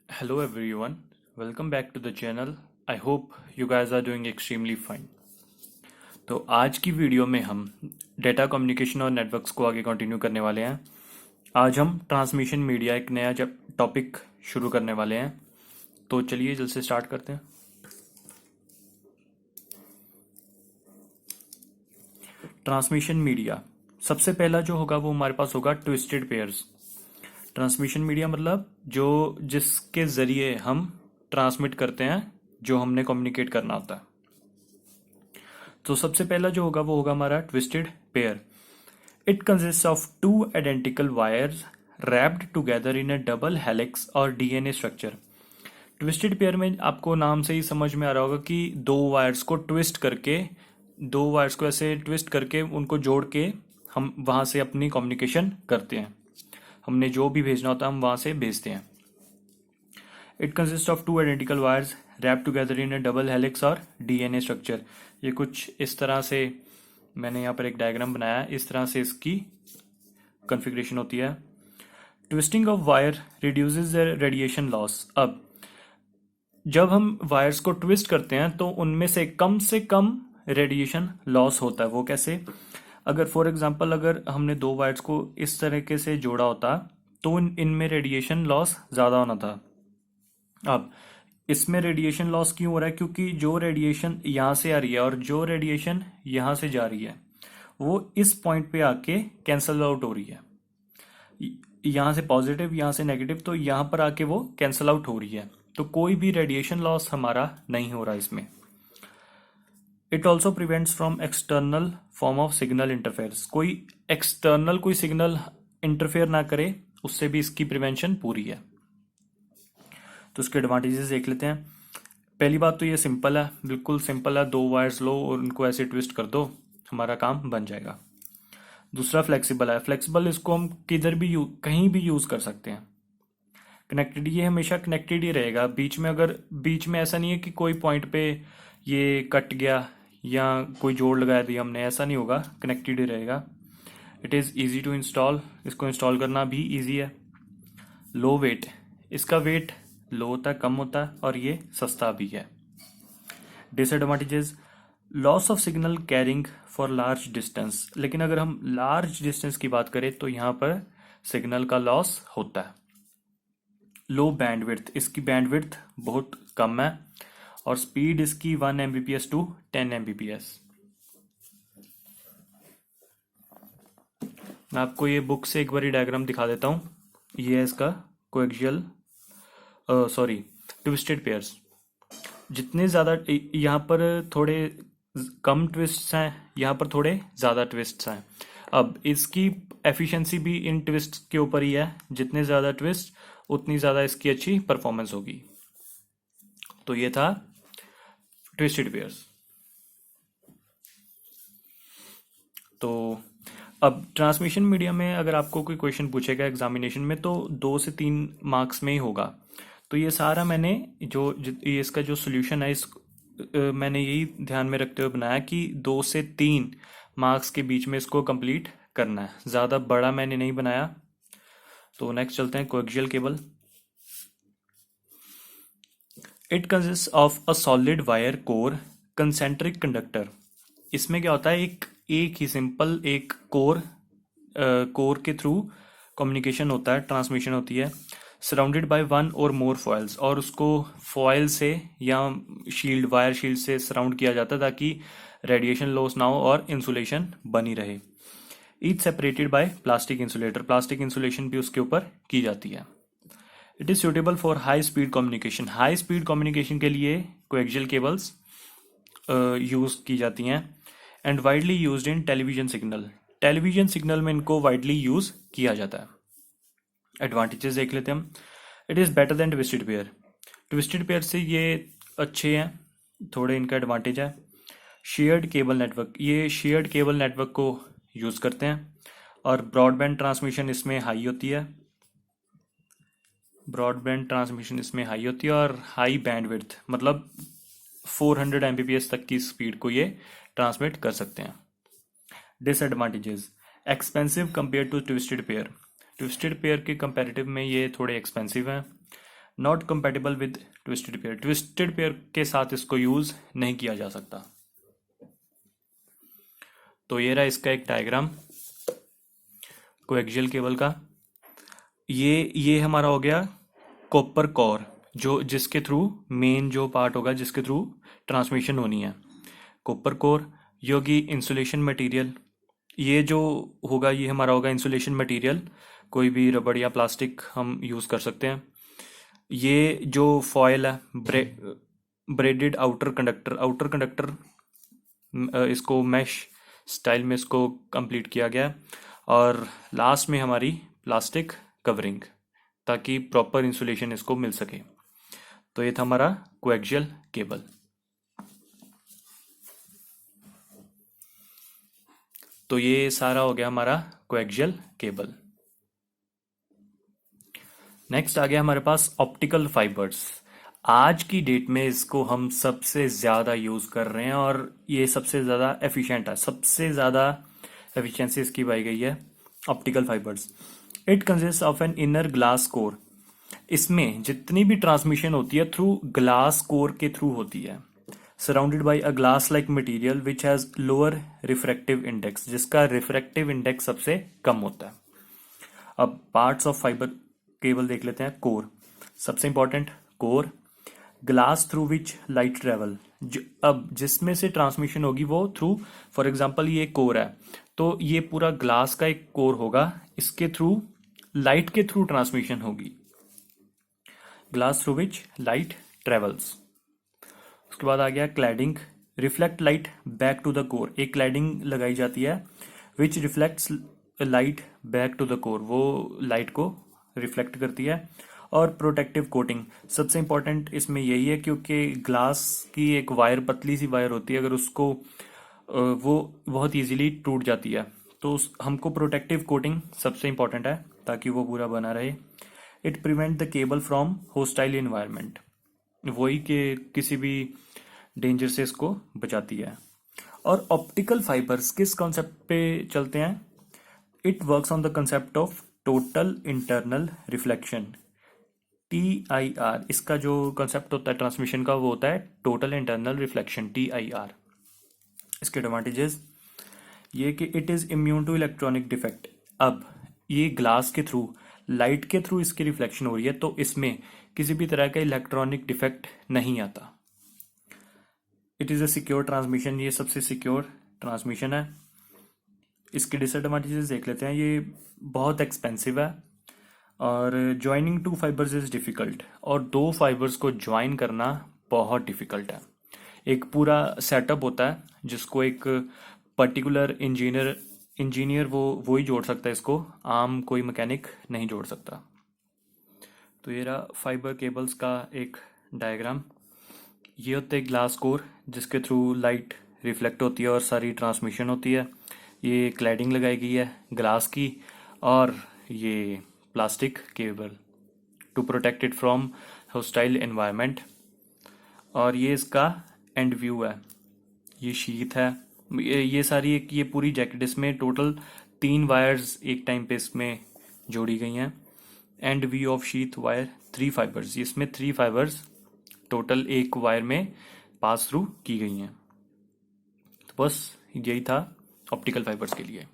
Hello everyone, welcome back to the channel. I hope you guys are doing extremely fine. तो आज की video में हम data communication और नेटवर्क्स को आगे कंटिन्यू करने वाले हैं। आज हम ट्रांसमिशन मीडिया एक नया टॉपिक शुरू करने वाले हैं। तो चलिए जल्द से स्टार्ट करते हैं। ट्रांसमिशन मीडिया सबसे पहला जो होगा वो हमारे पास होगा ट्विस्टेड पेयर्स। ट्रांसमिशन मीडिया मतलब जो जिसके जरिए हम ट्रांसमिट करते हैं जो हमने कम्युनिकेट करना होता है। तो सबसे पहला जो होगा वो होगा हमारा twisted pair. It consist of two identical wires wrapped together in a double helix और डीएनए स्ट्रक्चर। ट्विस्टेड पेयर में आपको नाम से ही समझ में आ रहा होगा कि दो वायर्स को ऐसे ट्विस्ट करके उनको जोड़ के हम वहां से अपनी कम्युनिकेशन करते हैं। हमने जो भी भेजना होता है हम वहां से भेजते हैं। It consist of two identical wires wrap together in a double helix और डीएनए स्ट्रक्चर। ये कुछ इस तरह से मैंने यहाँ पर एक डायग्राम बनाया है। इस तरह से इसकी कॉन्फ़िगरेशन होती है। Twisting of wire reduces the radiation loss. अब जब हम वायर्स को ट्विस्ट करते हैं तो उनमें से कम रेडिएशन लॉस होता है। वो कैसे? अगर फॉर एग्जांपल अगर हमने दो वायर्स को इस तरीके से जोड़ा होता तो इनमें रेडिएशन लॉस ज़्यादा होना था। अब इसमें रेडिएशन लॉस क्यों हो रहा है? क्योंकि जो रेडिएशन यहाँ से आ रही है और जो रेडिएशन यहाँ से जा रही है वो इस पॉइंट पे आके कैंसल आउट हो रही है। यहाँ से पॉजिटिव, यहाँ से नेगेटिव, तो यहाँ पर आके वो कैंसल आउट हो रही है। तो कोई भी रेडिएशन लॉस हमारा नहीं हो रहा इसमें। It also prevents from external form of signal interferes. कोई एक्सटर्नल कोई सिग्नल इंटरफेयर ना करे, उससे भी इसकी प्रिवेंशन पूरी है। तो इसके एडवांटेजेस देख लेते हैं। पहली बात तो ये सिंपल है, बिल्कुल सिंपल है। दो वायर्स लो और उनको ऐसे ट्विस्ट कर दो, हमारा काम बन जाएगा। दूसरा फ्लेक्सिबल है। फ्लेक्सिबल इसको हम किधर भी कहीं भी यूज कर सकते हैं। कनेक्टेड, ये हमेशा कनेक्टेड ही रहेगा। बीच में ऐसा नहीं है कि कोई पॉइंट पे ये कट गया या कोई जोड़ लगा दिया हमने, ऐसा नहीं होगा, कनेक्टेड ही रहेगा। It is easy to install, इसको इंस्टॉल करना भी ईजी है। लो वेट, इसका वेट लो होता है, कम होता है, और ये सस्ता भी है। Disadvantages, loss of signal carrying for large distance. लेकिन अगर हम लार्ज डिस्टेंस की बात करें तो यहाँ पर सिग्नल का लॉस होता है। लो बैंडविड्थ, इसकी बैंडविड्थ बहुत कम है, और स्पीड इसकी 1 Mbps टू 10 Mbps। मैं आपको ये बुक से एक बार डायग्राम दिखा देता हूँ। ये है इसका कोएक्सियल ट्विस्टेड पेयर्स। जितने ज़्यादा यहाँ पर थोड़े कम ट्विस्ट्स हैं, यहाँ पर थोड़े ज़्यादा ट्विस्ट्स हैं। अब इसकी एफिशिएंसी भी इन ट्विस्ट के ऊपर ही है। जितने ज़्यादा ट्विस्ट उतनी ज़्यादा इसकी अच्छी परफॉर्मेंस होगी। तो ये था ट्विस्टेड पेयर्स। तो अब ट्रांसमिशन मीडिया में अगर आपको कोई क्वेश्चन पूछेगा एग्जामिनेशन में तो 2 से 3 मार्क्स में ही होगा। तो ये सारा मैंने ये इसका जो सोल्यूशन है मैंने यही ध्यान में रखते हुए बनाया कि 2 से 3 मार्क्स के बीच में इसको कंप्लीट करना है। ज़्यादा बड़ा मैंने नहीं बनाया। तो नेक्स्ट चलते हैं, coaxial cable. It consist of a solid wire core concentric conductor. इसमें क्या होता है, एक ही सिंपल एक कोर के थ्रू कम्युनिकेशन होता है, ट्रांसमिशन होती है। सराउंडेड बाय 1 और मोर फॉइल्स, और उसको फॉइल से या वायर शील्ड से सराउंड किया जाता है ताकि रेडिएशन लॉस ना हो और इंसुलेशन बनी रहे। Each separated by plastic insulator, plastic insulation भी उसके ऊपर की जाती है। It is suitable for high speed communication. High speed communication के लिए कोएक्सियल केबल्स यूज की जाती हैं। And widely used in television signal, television signal में इनको वाइडली यूज किया जाता है। एडवांटेजेस देख लेते हैं हम। It is better than twisted pair, twisted pair से ये अच्छे हैं, थोड़े इनका एडवांटेज है। शेयर्ड केबल नेटवर्क, ये शेयर्ड केबल नेटवर्क को यूज़ करते हैं। और ब्रॉडबैंड ट्रांसमिशन इसमें हाई होती है, और हाई बैंडविड्थ मतलब 400 Mbps तक की स्पीड को ये ट्रांसमिट कर सकते हैं। Disadvantages, expensive compare to twisted pair, twisted pair के कंपैरेटिव में ये थोड़े एक्सपेंसिव हैं। Not compatible with twisted pair, twisted pair के साथ इसको यूज नहीं किया जा सकता। तो ये रहा इसका एक डायग्राम कोएक्सियल केबल का। ये हमारा हो गया कॉपर कोर, जो जिसके थ्रू मेन जो पार्ट होगा जिसके थ्रू ट्रांसमिशन होनी है, कॉपर कोर। ये होगी इंसुलेशन मटेरियल, ये जो होगा ये हमारा होगा इंसुलेशन मटेरियल, कोई भी रबड़ या प्लास्टिक हम यूज़ कर सकते हैं। ये जो फॉयल है braided outer conductor, outer conductor इसको मैश स्टाइल में इसको कंप्लीट किया गया। और लास्ट में हमारी प्लास्टिक कवरिंग, ताकि प्रॉपर इंसुलेशन इसको मिल सके। तो ये था हमारा कोएक्सियल केबल। तो ये सारा हो गया हमारा कोएक्सियल केबल। नेक्स्ट आ गया हमारे पास ऑप्टिकल फाइबर्स। आज की डेट में इसको हम सबसे ज़्यादा यूज़ कर रहे हैं और ये सबसे ज़्यादा एफिशिएंट है, सबसे ज़्यादा एफिशिएंसी इसकी पाई गई है optical fibres. It consist of an inner glass core, इसमें जितनी भी ट्रांसमिशन होती है थ्रू ग्लास कोर के थ्रू होती है। Surrounded by a glass like material which has lower refractive index, जिसका रिफ्रैक्टिव इंडेक्स सबसे कम होता है। अब पार्ट्स ऑफ फाइबर केबल देख लेते हैं। कोर सबसे important, core glass through which light travel, अब जिसमें से ट्रांसमिशन होगी वो थ्रू, फॉर एग्जांपल ये कोर है तो ये पूरा ग्लास का एक कोर होगा, इसके थ्रू लाइट के थ्रू ट्रांसमिशन होगी, glass through which light travels. उसके बाद आ गया cladding, reflect light back to the core, एक क्लैडिंग लगाई जाती है which reflects light back to the core, वो लाइट को रिफ्लेक्ट करती है। और प्रोटेक्टिव कोटिंग सबसे इंपॉर्टेंट इसमें यही है, क्योंकि ग्लास की एक वायर, पतली सी वायर होती है, अगर उसको वो बहुत इजीली टूट जाती है, तो हमको प्रोटेक्टिव कोटिंग सबसे इंपॉर्टेंट है ताकि वो पूरा बना रहे। It prevent the cable from hostile environment, वही के किसी भी डेंजर से इसको बचाती है। और ऑप्टिकल फाइबर्स किस कॉन्सेप्ट पे चलते हैं? It works on the concept of total internal reflection, TIR। इसका जो कंसेप्ट होता है ट्रांसमिशन का वो होता है टोटल इंटरनल रिफ्लेक्शन, TIR। इसके एडवांटेजेस ये कि it is immune to electronic defect, अब ये ग्लास के थ्रू लाइट के थ्रू इसकी रिफ्लेक्शन हो रही है तो इसमें किसी भी तरह का इलेक्ट्रॉनिक डिफेक्ट नहीं आता। It is a secure transmission, ये सबसे सिक्योर ट्रांसमिशन है। इसके डिसएडवांटेजेस देख लेते हैं। ये बहुत एक्सपेंसिव है और joining two fibres is difficult, और दो फाइबर्स को ज्वाइन करना बहुत डिफ़िकल्ट है। एक पूरा सेटअप होता है जिसको एक पर्टिकुलर इंजीनियर वो ही जोड़ सकता है, इसको आम कोई मैकेनिक नहीं जोड़ सकता। तो ये रहा फाइबर केबल्स का एक डायग्राम। ये होते हैं ग्लास कोर जिसके थ्रू लाइट रिफ्लेक्ट होती है और सारी ट्रांसमिशन होती है। ये क्लैडिंग लगाई गई है ग्लास की, और ये plastic cable to protect it from hostile environment. और ये इसका एंड व्यू है, ये शीथ है, ये सारी एक ये पूरी जैकेट, इसमें टोटल 3 वायर्स एक टाइम पे इसमें जोड़ी गई हैं। And view of sheath wire 3 fibres, इसमें 3 फाइबर्स टोटल एक वायर में पास थ्रू की गई हैं। तो बस यही था ऑप्टिकल फाइबर्स के लिए।